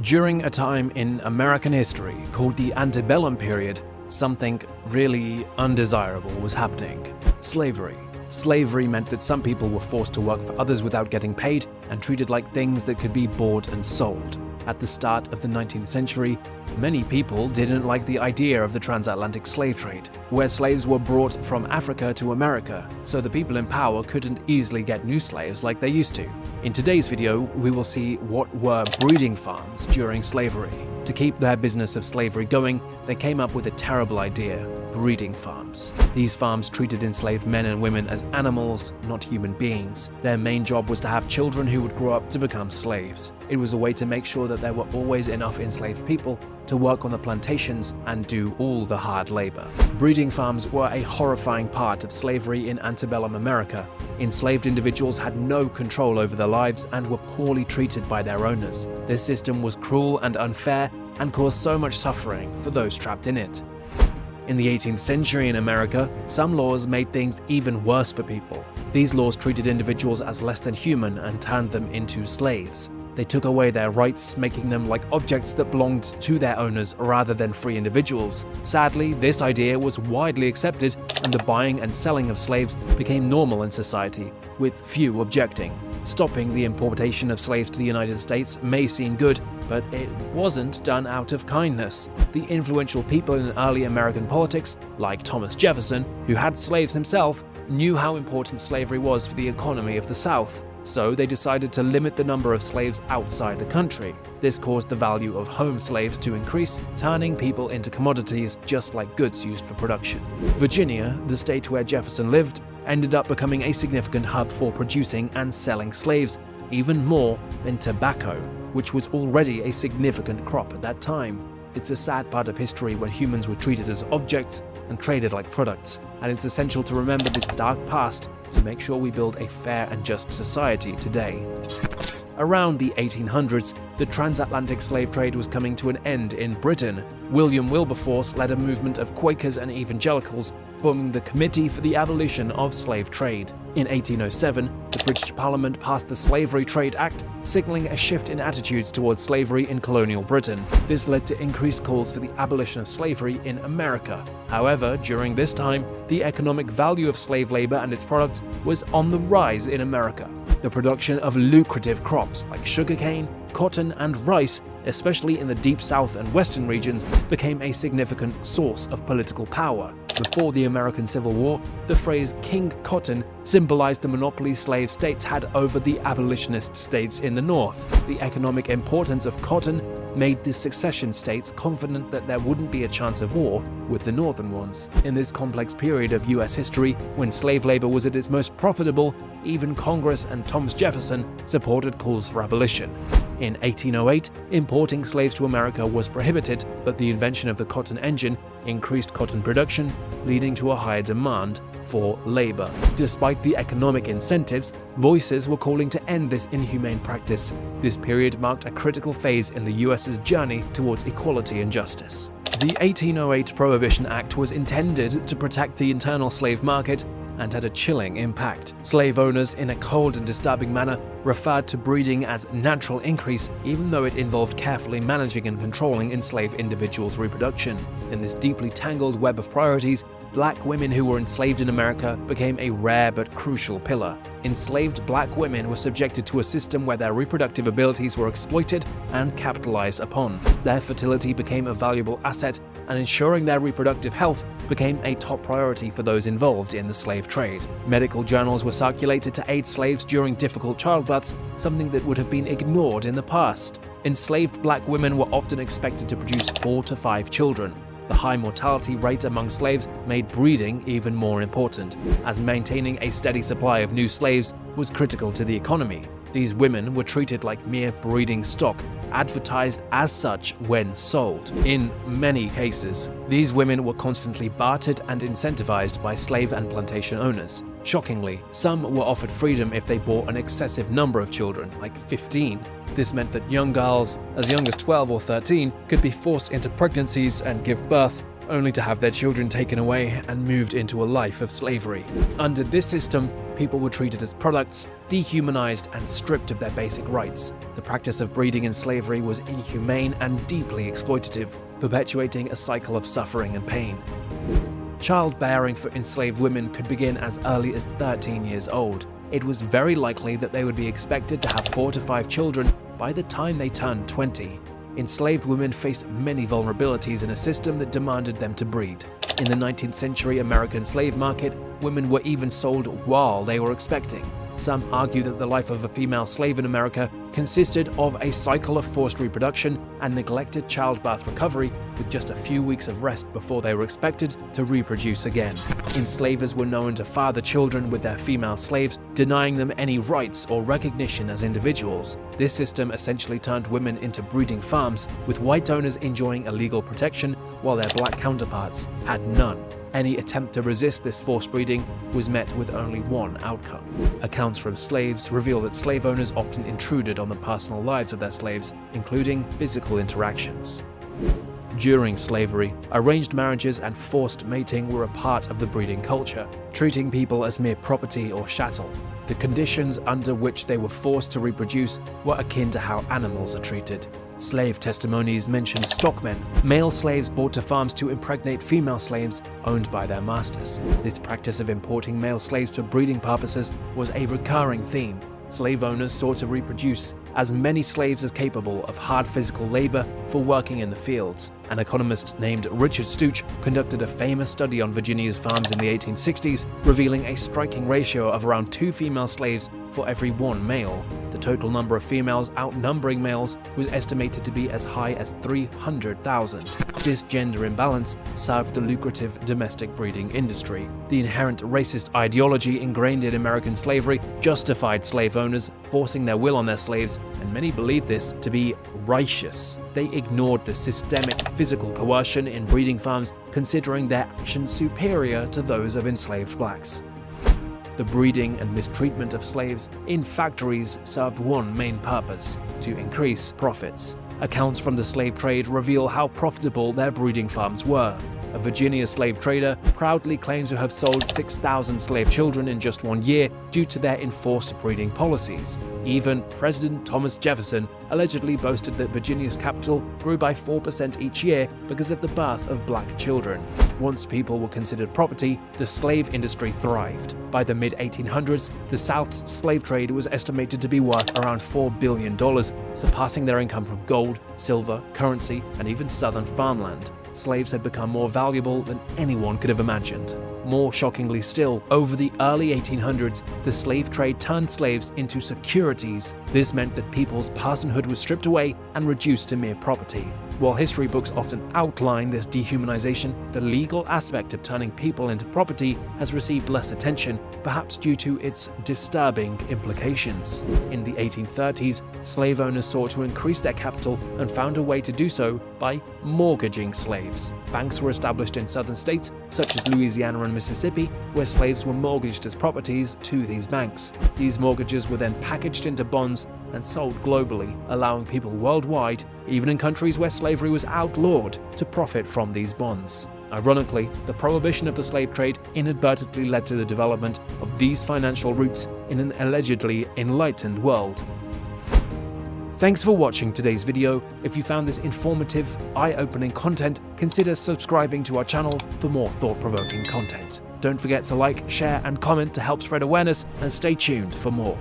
During a time in American history called the antebellum period, something really undesirable was happening. Slavery. Slavery meant that some people were forced to work for others without getting paid and treated like things that could be bought and sold. At the start of the 19th century, many people didn't like the idea of the transatlantic slave trade, where slaves were brought from Africa to America, so the people in power couldn't easily get new slaves like they used to. In today's video, we will see what were breeding farms during slavery. To keep their business of slavery going, they came up with a terrible idea: breeding farms. These farms treated enslaved men and women as animals, not human beings. Their main job was to have children who would grow up to become slaves. It was a way to make sure that there were always enough enslaved people to work on the plantations and do all the hard labor. Breeding farms were a horrifying part of slavery in antebellum America. Enslaved individuals had no control over their lives and were poorly treated by their owners. This system was cruel and unfair and caused so much suffering for those trapped in it. In the 18th century in America, some laws made things even worse for people. These laws treated individuals as less than human and turned them into slaves. They took away their rights, making them like objects that belonged to their owners rather than free individuals. Sadly, this idea was widely accepted, and the buying and selling of slaves became normal in society, with few objecting. Stopping the importation of slaves to the United States may seem good, but it wasn't done out of kindness. The influential people in early American politics, like Thomas Jefferson, who had slaves himself, knew how important slavery was for the economy of the South. So they decided to limit the number of slaves outside the country. This caused the value of home slaves to increase, turning people into commodities just like goods used for production. Virginia, the state where Jefferson lived, ended up becoming a significant hub for producing and selling slaves, even more than tobacco, which was already a significant crop at that time. It's a sad part of history when humans were treated as objects and traded like products, and it's essential to remember this dark past to make sure we build a fair and just society today. Around the 1800s, the transatlantic slave trade was coming to an end in Britain. William Wilberforce led a movement of Quakers and evangelicals, forming the Committee for the Abolition of Slave Trade. In 1807, the British Parliament passed the Slavery Trade Act, signaling a shift in attitudes towards slavery in colonial Britain. This led to increased calls for the abolition of slavery in America. However, during this time, the economic value of slave labor and its products was on the rise in America. The production of lucrative crops like sugarcane, cotton, and rice, especially in the Deep South and Western regions, became a significant source of political power. Before the American Civil War, the phrase King Cotton symbolized the monopoly slave states had over the abolitionist states in the North. The economic importance of cotton made the secession states confident that there wouldn't be a chance of war with the northern ones. In this complex period of US history, when slave labor was at its most profitable, even Congress and Thomas Jefferson supported calls for abolition. In 1808, importing slaves to America was prohibited, but the invention of the cotton engine increased cotton production, leading to a higher demand for labor. Despite the economic incentives, voices were calling to end this inhumane practice. This period marked a critical phase in the US's journey towards equality and justice. The 1808 Prohibition Act was intended to protect the internal slave market and had a chilling impact. Slave owners, in a cold and disturbing manner, referred to breeding as natural increase, even though it involved carefully managing and controlling enslaved individuals' reproduction. In this deeply tangled web of priorities, black women who were enslaved in America became a rare but crucial pillar. Enslaved black women were subjected to a system where their reproductive abilities were exploited and capitalized upon. Their fertility became a valuable asset, and ensuring their reproductive health became a top priority for those involved in the slave trade. Medical journals were circulated to aid slaves during difficult childbirths, something that would have been ignored in the past. Enslaved black women were often expected to produce 4 to 5 children. The high mortality rate among slaves made breeding even more important, as maintaining a steady supply of new slaves was critical to the economy. These women were treated like mere breeding stock, advertised as such when sold. In many cases, these women were constantly bartered and incentivized by slave and plantation owners. Shockingly, some were offered freedom if they bore an excessive number of children, like 15. This meant that young girls, as young as 12 or 13, could be forced into pregnancies and give birth, only to have their children taken away and moved into a life of slavery. Under this system, people were treated as products, dehumanized, and stripped of their basic rights. The practice of breeding in slavery was inhumane and deeply exploitative, perpetuating a cycle of suffering and pain. Childbearing for enslaved women could begin as early as 13 years old. It was very likely that they would be expected to have 4 to 5 children by the time they turned 20. Enslaved women faced many vulnerabilities in a system that demanded them to breed. In the 19th century American slave market, women were even sold while they were expecting. Some argue that the life of a female slave in America consisted of a cycle of forced reproduction and neglected childbirth recovery, with just a few weeks of rest before they were expected to reproduce again. Enslavers were known to father children with their female slaves, denying them any rights or recognition as individuals. This system essentially turned women into breeding farms, with white owners enjoying illegal protection while their black counterparts had none. Any attempt to resist this forced breeding was met with only one outcome. Accounts from slaves reveal that slave owners often intruded on the personal lives of their slaves, including physical interactions. During slavery, arranged marriages and forced mating were a part of the breeding culture, treating people as mere property or chattel. The conditions under which they were forced to reproduce were akin to how animals are treated. Slave testimonies mention stockmen, male slaves brought to farms to impregnate female slaves owned by their masters. This practice of importing male slaves for breeding purposes was a recurring theme. Slave owners sought to reproduce as many slaves as capable of hard physical labor for working in the fields. An economist named Richard Stouch conducted a famous study on Virginia's farms in the 1860s, revealing a striking ratio of around 2 female slaves for every 1 male. The total number of females outnumbering males was estimated to be as high as 300,000. This gender imbalance served the lucrative domestic breeding industry. The inherent racist ideology ingrained in American slavery justified slave owners forcing their will on their slaves, and many believed this to be righteous. They ignored the systemic physical coercion in breeding farms, considering their actions superior to those of enslaved blacks. The breeding and mistreatment of slaves in factories served one main purpose: to increase profits. Accounts from the slave trade reveal how profitable their breeding farms were. A Virginia slave trader proudly claims to have sold 6,000 slave children in just 1 year due to their enforced breeding policies. Even President Thomas Jefferson allegedly boasted that Virginia's capital grew by 4% each year because of the birth of black children. Once people were considered property, the slave industry thrived. By the mid-1800s, the South's slave trade was estimated to be worth around $4 billion, surpassing their income from gold, silver, currency, and even southern farmland. Slaves had become more valuable than anyone could have imagined. More shockingly still, over the early 1800s, the slave trade turned slaves into securities. This meant that people's personhood was stripped away and reduced to mere property. While history books often outline this dehumanization, the legal aspect of turning people into property has received less attention, perhaps due to its disturbing implications. In the 1830s, slave owners sought to increase their capital and found a way to do so by mortgaging slaves. Banks were established in southern states, such as Louisiana and Mississippi, where slaves were mortgaged as properties to these banks. These mortgages were then packaged into bonds and sold globally, allowing people worldwide, even in countries where slavery was outlawed, to profit from these bonds. Ironically, the prohibition of the slave trade inadvertently led to the development of these financial routes in an allegedly enlightened world. Thanks for watching today's video. If you found this informative, eye-opening content, consider subscribing to our channel for more thought-provoking content. Don't forget to like, share, and comment to help spread awareness, and stay tuned for more.